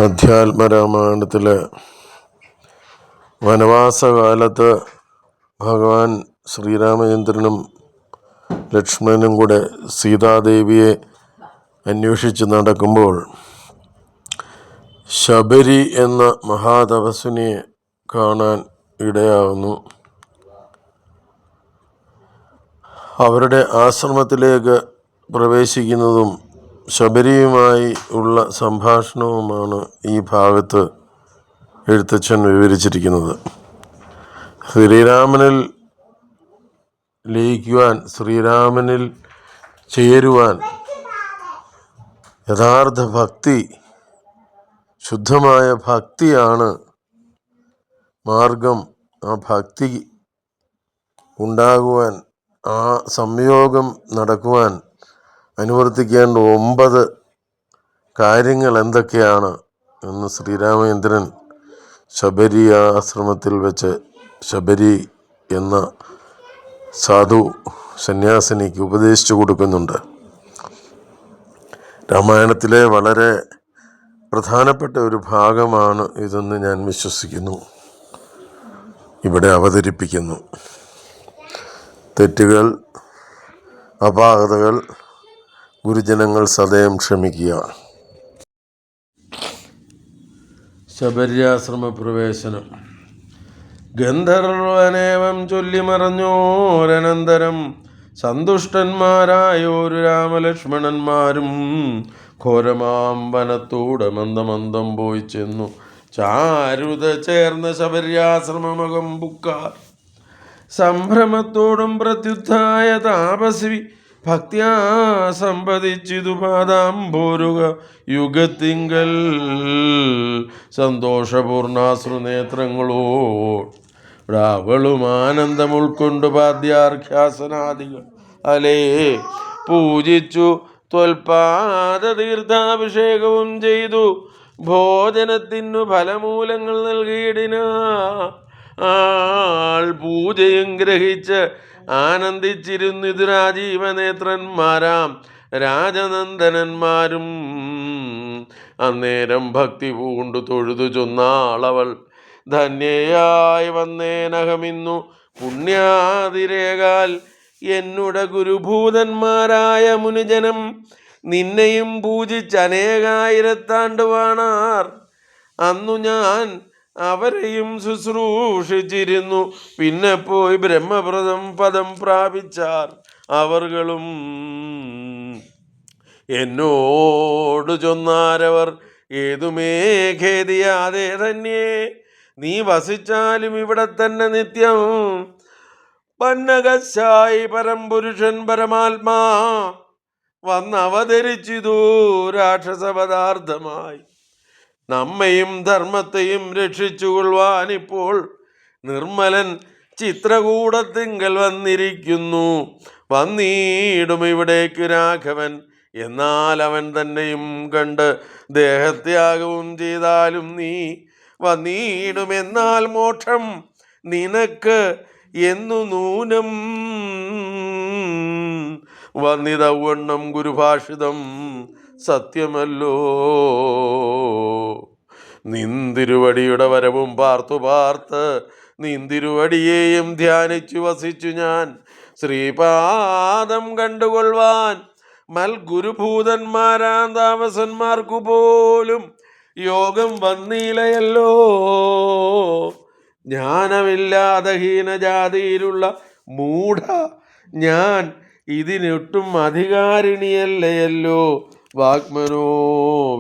അധ്യാത്മരാമായണത്തിലെ വനവാസകാലത്ത് ഭഗവാൻ ശ്രീരാമചന്ദ്രനും ലക്ഷ്മണനും കൂടെ സീതാദേവിയെ അന്വേഷിച്ച് നടക്കുമ്പോൾ ശബരി എന്ന മഹാതപസ്വിനിയെ കാണാൻ ഇടയാകുന്നു. അവരുടെ ആശ്രമത്തിലേക്ക് പ്രവേശിക്കുന്നതും ശബരിയുമായി ഉള്ള സംഭാഷണവുമാണ് ഈ ഭാഗത്ത് എഴുത്തച്ഛൻ വിവരിച്ചിരിക്കുന്നത്. ശ്രീരാമനിൽ ലയിക്കുവാൻ, ശ്രീരാമനിൽ ചേരുവാൻ യഥാർത്ഥ ഭക്തി, ശുദ്ധമായ ഭക്തിയാണ് മാർഗം. ആ ഭക്തി ഉണ്ടാകുവാൻ, ആ സംയോഗം നടക്കുവാൻ അനുവർത്തിക്കേണ്ട 9 കാര്യങ്ങൾ എന്തൊക്കെയാണ് എന്ന് ശ്രീരാമചന്ദ്രൻ ശബരി ആശ്രമത്തിൽ വെച്ച് ശബരി എന്ന സാധു സന്യാസിനിക്ക് ഉപദേശിച്ചു കൊടുക്കുന്നുണ്ട്. രാമായണത്തിലെ വളരെ പ്രധാനപ്പെട്ട ഒരു ഭാഗമാണ് ഇതെന്ന് ഞാൻ വിശ്വസിക്കുന്നു. ഇവിടെ അവതരിപ്പിക്കുന്നു. തെറ്റുകൾ, അപാകതകൾ ഗുരുജനങ്ങൾ സദയം ക്ഷമിക്കുക. ശബര്യാശ്രമ പ്രവേശനം. ഗന്ധർവനേവം ചൊല്ലിമറഞ്ഞോരനന്തരം സന്തുഷ്ടന്മാരായോരു രാമലക്ഷ്മണന്മാരും ഘോരമാം വനത്തൂടെ മന്ദമന്ദം പോയി ചെന്നു ചാരുത ചേർന്ന ശബര്യാശ്രമമകം ബുക്കാർ. സംഭ്രമത്തോടും പ്രത്യുത്ഥായ താപസി ഭക്ത്യാ സമ്പദിച്ചിതു പാദാംബോരുക യുഗത്തിങ്കൽ സന്തോഷപൂർണാശ്രുനേത്രങ്ങളോടവളും ആനന്ദം ഉൾക്കൊണ്ട് പാദ്യാർഘ്യാസനാദികൾ അലേ പൂജിച്ചു ത്വൽപാദ തീർത്ഥാഭിഷേകവും ചെയ്തു ഭോജനത്തിനു ഫലമൂലങ്ങൾ നൽകിയിടിന ആൾ പൂജയും ഗ്രഹിച്ച് ആനന്ദിച്ചിരുന്നിതു രാജീവനേത്രന്മാരാം രാജനന്ദനന്മാരും. അന്നേരം ഭക്തി പൂണ്ടു തൊഴുതു ചൊന്നാളവൾ, ധന്യയായി വന്നേനഹമിന്നു പുണ്യാതിരേകാൽ എന്നുട ഗുരുഭൂതന്മാരായ മുനിജനം നിന്നെയും പൂജിച്ചനേകായിരത്താണ്ട് വാണാർ. അന്നു ഞാൻ അവരെയും ശുശ്രൂഷിച്ചിരുന്നു. പിന്നെ പോയി ബ്രഹ്മപ്രദം പദം പ്രാപിച്ചാർ അവർകളും. എന്നോട് ചൊന്നാരവർ, ഏതുമേ ഖേദിയാതെ ധന്യേ നീ വസിച്ചാലും ഇവിടെ തന്നെ നിത്യം. പന്നകശായി പരംപുരുഷൻ പരമാത്മാ വന്നവതരിച്ചിതു രാക്ഷസപദാർത്ഥമായി. നമ്മയും ധർമ്മത്തെയും രക്ഷിച്ചുകൊള്ളുവാനിപ്പോൾ നിർമ്മലൻ ചിത്രകൂടത്തിങ്കൽ വന്നിരിക്കുന്നു. വന്നീടും ഇവിടേക്ക് രാഘവൻ, എന്നാൽ അവൻ തന്നെയും കണ്ട് ദേഹത്യാഗവും ചെയ്താലും നീ വന്നീടുമെന്നാൽ മോക്ഷം നിനക്ക് എന്നു നൂനം. വന്നിതവണ്ണം ഗുരുഭാഷിതം സത്യമല്ലോ. നിന്തിരുവടിയുടെ വരവും പാർത്ത് നിന്തിരുവടിയെയും ധ്യാനിച്ചു വസിച്ചു ഞാൻ ശ്രീപാദം കണ്ടുകൊള്ളുവാൻ മൽഗുരുഭൂതന്മാരാം താമസന്മാർക്കു പോലും യോഗം വന്നീലയല്ലോ. ജ്ഞാനമില്ലാതെ ഹീനജാതിയിലുള്ള മൂഢ ഞാൻ ഇതിനൊട്ടും അധികാരിണിയല്ലയല്ലോ. വാഗ്മനോ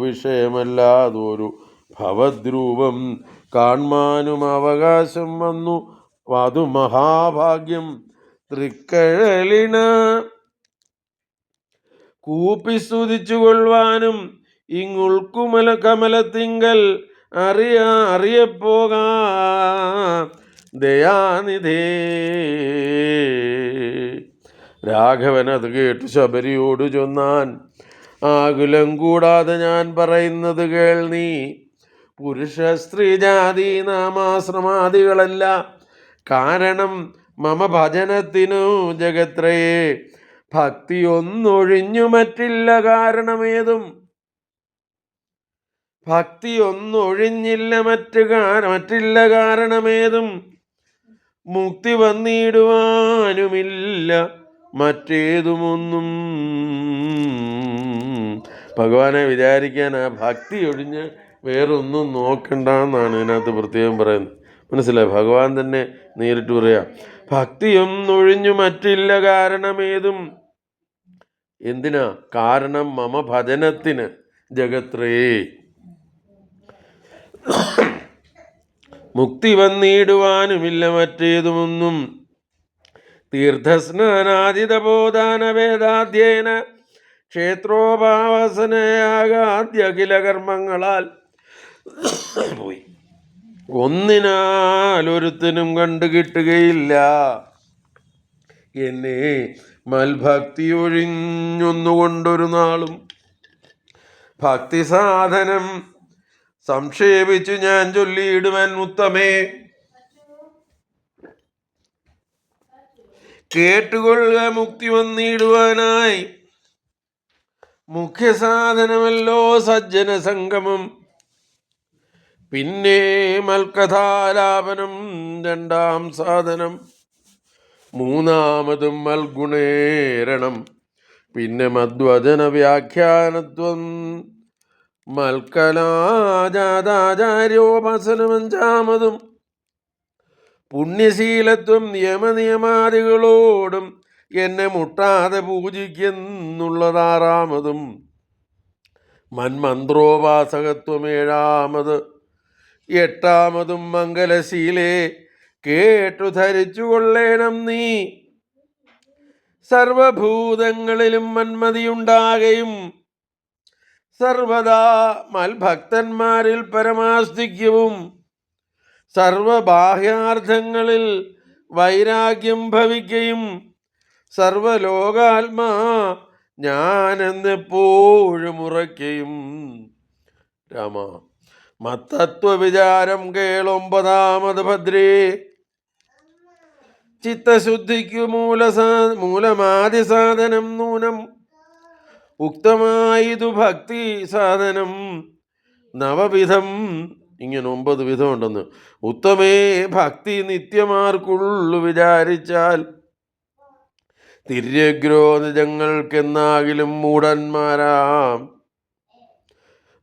വിഷയമല്ലാതൊരു ഭവദ്രൂപം കാൺമാനും അവകാശം വന്നു. അതു മഹാഭാഗ്യം. തൃക്കഴലിന് കൂപ്പി സ്തുതിച്ചു കൊള്ളുവാനും ഇങ്ങുൾക്കുമല കമലത്തിങ്കൽ അറിയപ്പോകാ ദയാനിധേ. രാഘവൻ അത് കേട്ടു ശബരിയോട് ചൊന്നാൻ, ആകുലം കൂടാതെ ഞാൻ പറയുന്നത് കേൾ നീ. പുരുഷ സ്ത്രീ ജാതി നാമാശ്രമാദികളല്ല കാരണം മമ ഭജനത്തിനു ജഗത്രയേ. ഭക്തി ഒന്നൊഴിഞ്ഞു മറ്റില്ല കാരണമേതും. ഭക്തി ഒന്നൊഴിഞ്ഞില്ല മറ്റില്ല കാരണമേതും മുക്തി വന്നിടുവാനുമില്ല മറ്റേതുമൊന്നും. ഭഗവാനെ വിചാരിക്കാൻ ആ ഭക്തി ഒഴിഞ്ഞ് വേറൊന്നും നോക്കണ്ടെന്നാണ് ഇതിനകത്ത് പ്രത്യേകം പറയുന്നത്. മനസ്സിലായി? ഭഗവാൻ തന്നെ നേരിട്ട് പറയാം, ഭക്തിയൊന്നൊഴിഞ്ഞു മറ്റില്ല കാരണമേതും. എന്തിനാ? കാരണം മമ ഭജനത്തിന് ജഗത്രേ മുക്തി വന്നിടുവാനുമില്ല മറ്റേതുമൊന്നും. തീർത്ഥസ്നാനാദിതബോധാന വേദാധ്യേന ക്ഷേത്രോപാവസനയാകാദ്യഖില കർമ്മങ്ങളാൽ പോയി ഒന്നിനാലൊരുത്തനും കണ്ടു കിട്ടുകയില്ല എന്നെ മൽഭക്തി ഒഴിഞ്ഞൊന്നുകൊണ്ടൊരു നാളും. ഭക്തി സാധനം സംക്ഷേപിച്ചു ഞാൻ ചൊല്ലിയിടുവൻ ഉത്തമേ, കേട്ടുകൊള്ളുക മുക്തി വന്നിടുവാനായി. മുഖ്യ സാധനമല്ലോ സജ്ജന സംഗമം, പിന്നെ മൽക്കഥാലാപനം രണ്ടാം സാധനം, മൂന്നാമതും മൽഗുണേരണം, പിന്നെ മദ്വചന വ്യാഖ്യാനത്വം, മൽക്കലാജാതാചാര്യോപാസനം അഞ്ചാമതും, പുണ്യശീലത്വം നിയമനിയമാദികളോടും എന്നെ മുട്ടാതെ പൂജിക്കുന്നുള്ളതാറാമതും, മന്മന്ത്രോപാസകത്വം ഏഴാമത്, എട്ടാമതും മംഗലശീലേ കേട്ടു ധരിച്ചു കൊള്ളേണം നീ. സർവഭൂതങ്ങളിലും മന്മതിയുണ്ടാകയും സർവദാ മൽഭക്തന്മാരിൽ പരമാസ്തിക്യവും സർവബാഹ്യാർത്ഥങ്ങളിൽ വൈരാഗ്യം ഭവിക്കയും സർവലോകാത്മാ ഞാനെന്നെപ്പോഴും ഉറയ്ക്കയും. രാമ, മത്തത്വവിചാരം കേളൊമ്പതാമത് ഭദ്രേ, ചിത്തശുദ്ധിക്കു മൂലമാദി സാധനം നൂനം, ഉക്തമായതു ഭക്തി സാധനം നവവിധം. ഇങ്ങനെ 9 വിധമുണ്ടെന്ന്. ഉത്തമേ, ഭക്തി നിത്യമാർക്കുള്ളു വിചാരിച്ചാൽ തിര്യഗ്രോ നിജങ്ങൾക്കെന്നാകിലും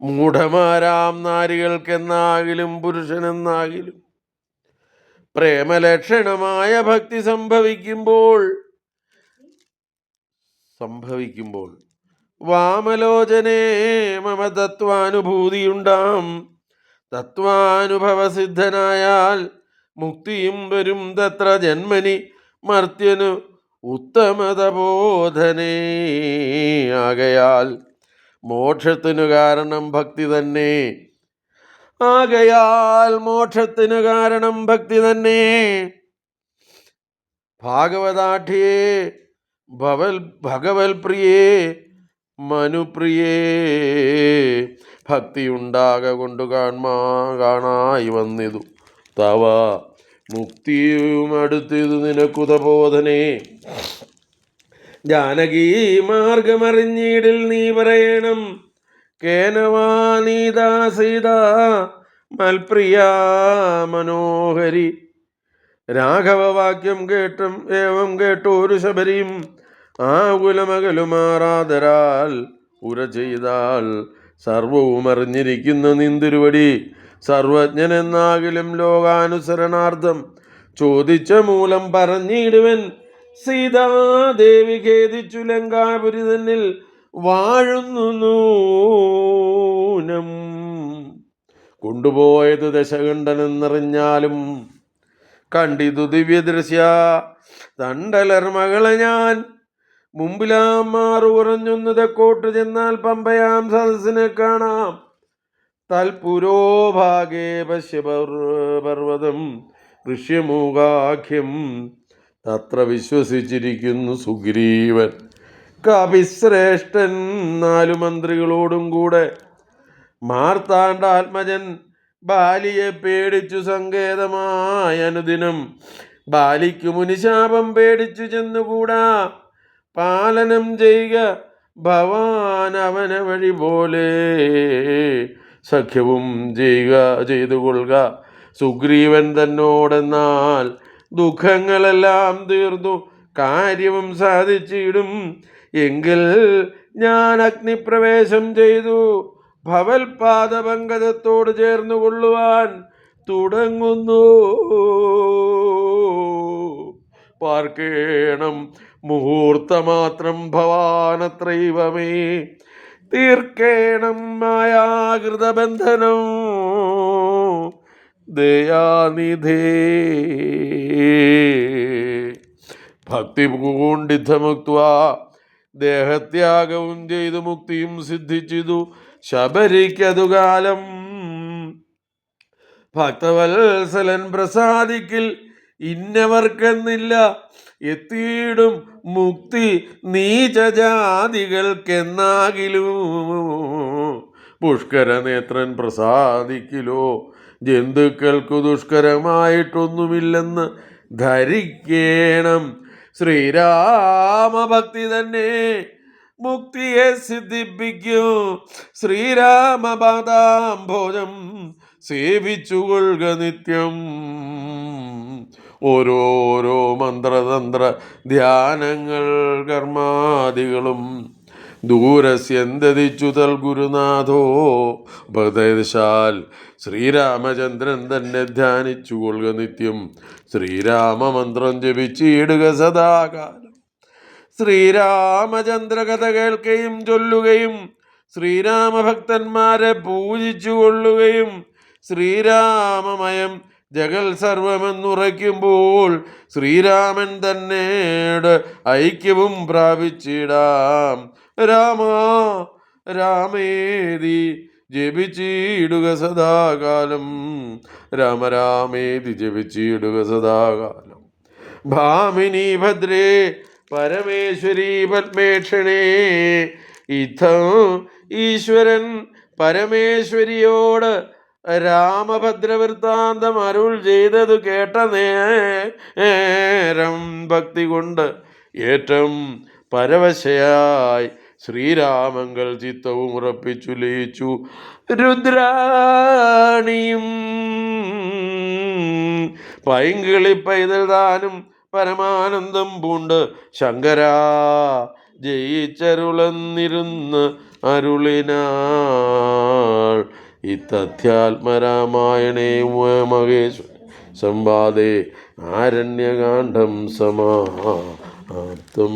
മൂഢമാരാം നാരികൾക്കെന്നാകിലും പുരുഷനെന്നാകിലും പ്രേമലക്ഷണമായ ഭക്തി സംഭവിക്കുമ്പോൾ വാമലോചനേ മമ തത്വാനുഭൂതിയുണ്ടാം. തത്വാനുഭവസിദ്ധനായാൽ മുക്തിയും വരും തത്ര ജന്മനി മർത്യനു ഉത്തമതബോധനേ. ആകയാൽ മോക്ഷത്തിനു കാരണം ഭക്തി തന്നെ. ഭാഗവതാഠ്യേ ഭഗവൽ പ്രിയേ മനുപ്രിയേ, ഭക്തിയുണ്ടാക കൊണ്ടു കാണായി വന്നിതു തവ മുക്തിയും അടുത്തിതു നിനക്കുതബോധനേ. ജാനകീ മാർഗമറിഞ്ഞീടിൽ നീ പറയണം, കേനവാ നീതാ സീതാ മൽപ്രിയ മനോഹരി. രാഘവവാക്യം കേട്ടോരു ശബരിയും ആകുലമകലുമാറാതരാൽ ഉര ചെയ്താൽ സർവവും അറിഞ്ഞിരിക്കുന്ന നിന്തിരുവടി. സർവജ്ഞനെന്നാകിലും ലോകാനുസരണാർത്ഥം ചോദിച്ച മൂലം പറഞ്ഞിടുവൻ. സീതാദേവി ഖേദിച്ചു ലങ്കാപുരി തന്നിൽ വാഴുന്നു നൂനം. കൊണ്ടുപോയത് ദശകണ്ഠനെന്നറിഞ്ഞാലും കണ്ടിതു ദിവ്യദൃശ്യ തണ്ടലർ മകളെ ഞാൻ. മുമ്പിലാം മാറു കുറഞ്ഞൊന്നു തെക്കോട്ട് ചെന്നാൽ പമ്പയാം സദസ്സിനെ കാണാം. തൽപുരോഭാഗേ പശ്യപർവ്വതം ഋഷ്യമൂകാഖ്യം. തത്ര വിശ്വസിച്ചിരിക്കുന്നു സുഗ്രീവൻ കപിശ്രേഷ്ഠൻ 4 മന്ത്രികളോടും കൂടെ. മാർത്താണ്ഡാത്മജൻ ബാലിയെ പേടിച്ചു സങ്കേതമായ അനുദിനം. ബാലിക്കു മുനിശാപം പേടിച്ചു ചെന്നുകൂടാ. പാലനം ചെയ്യുക ഭവാൻ അവന വഴി പോലെ. സഖ്യവും ചെയ്തു കൊള്ളുക സുഗ്രീവൻ തന്നോടെന്നാൽ ദുഃഖങ്ങളെല്ലാം തീർന്നു കാര്യവും സാധിച്ചിടും. എങ്കിൽ ഞാൻ അഗ്നിപ്രവേശം ചെയ്തു ഭവൽപാദപങ്കജത്തോട് ചേർന്നു കൊള്ളുവാൻ തുടങ്ങുന്നു. പാർക്കേണം മുഹൂർത്തമാത്രം ഭവാനത്രൈവമേ തീർക്കേണം മായാകൃതബന്ധനം ദയാനിധേ. ഭക്തി പൂണ്ടിദ്ധമുക്വാ ദേഹത്യാഗവും ചെയ്തു മുക്തിയും സിദ്ധിച്ചിതു ശബരിക്കതു കാലം. ഭക്തവത്സലൻ പ്രസാദിക്കിൽ ഇന്നവർക്കെന്നില്ല എത്തിയിടും മുക്തി നീചജാതികൾക്കെന്നാകിലും. പുഷ്കരനേത്രൻ പ്രസാദിക്കിലോ ജന്തുക്കൾക്കു ദുഷ്കരമായിട്ടൊന്നുമില്ലെന്ന് ധരിക്കേണം. ശ്രീരാമഭക്തി തന്നെ മുക്തിയെ സിദ്ധിപ്പിക്കൂ. ശ്രീരാമപാദാംഭോജം സേവിച്ചുകൊള്ളുക നിത്യം. ഓരോരോ മന്ത്രതന്ത്ര ധ്യാനങ്ങൾ കർമാദികളും ദൂരസ്യന്തതിച്ചു തൽ ഗുരുനാഥോ ഉപദേശാൽ ശ്രീരാമചന്ദ്രൻ തന്നെ ധ്യാനിച്ചു കൊള്ളുക നിത്യം. ശ്രീരാമമന്ത്രം ജപിച്ചിടുക സദാകാലം. ശ്രീരാമചന്ദ്ര കഥ കേൾക്കുകയും ചൊല്ലുകയും ശ്രീരാമഭക്തന്മാരെ പൂജിച്ചു കൊള്ളുകയും ശ്രീരാമമയം ജഗൽ സർവമെന്നുറയ്ക്കുമ്പോൾ ശ്രീരാമൻ തന്നേട് ഐക്യവും പ്രാപിച്ചിടാം. രാമ രാമേതി ജപിച്ചിടുക സദാകാലം. രാമരാമേതി ജപിച്ചിടുക സദാകാലം. ഭാമിനി ഭദ്രേ പരമേശ്വരി പത്മേക്ഷണേ. ഇത്തം ഈശ്വരൻ പരമേശ്വരിയോട് രാമഭദ്രവൃത്താന്തം അരുൾ ചെയ്തതു കേട്ട നേരം ഭക്തി കൊണ്ട് ഏറ്റവും പരവശയായി ശ്രീരാമങ്ങൾ ചിത്തവും ഉറപ്പിച്ചു ലയിച്ചു. രുദ്രാണിയും പൈങ്കിളി പൈതൽ താനും പരമാനന്ദം പൂണ്ട് ശങ്കരാ ജയിച്ചരുളന്നിരുന്ന് അരുളിനാൾ. ഇത്തധ്യാത്മരാമായണേ മഹേശ്വര സംവാദേ ആരണ്യകാണ്ഡം സമാപ്തം.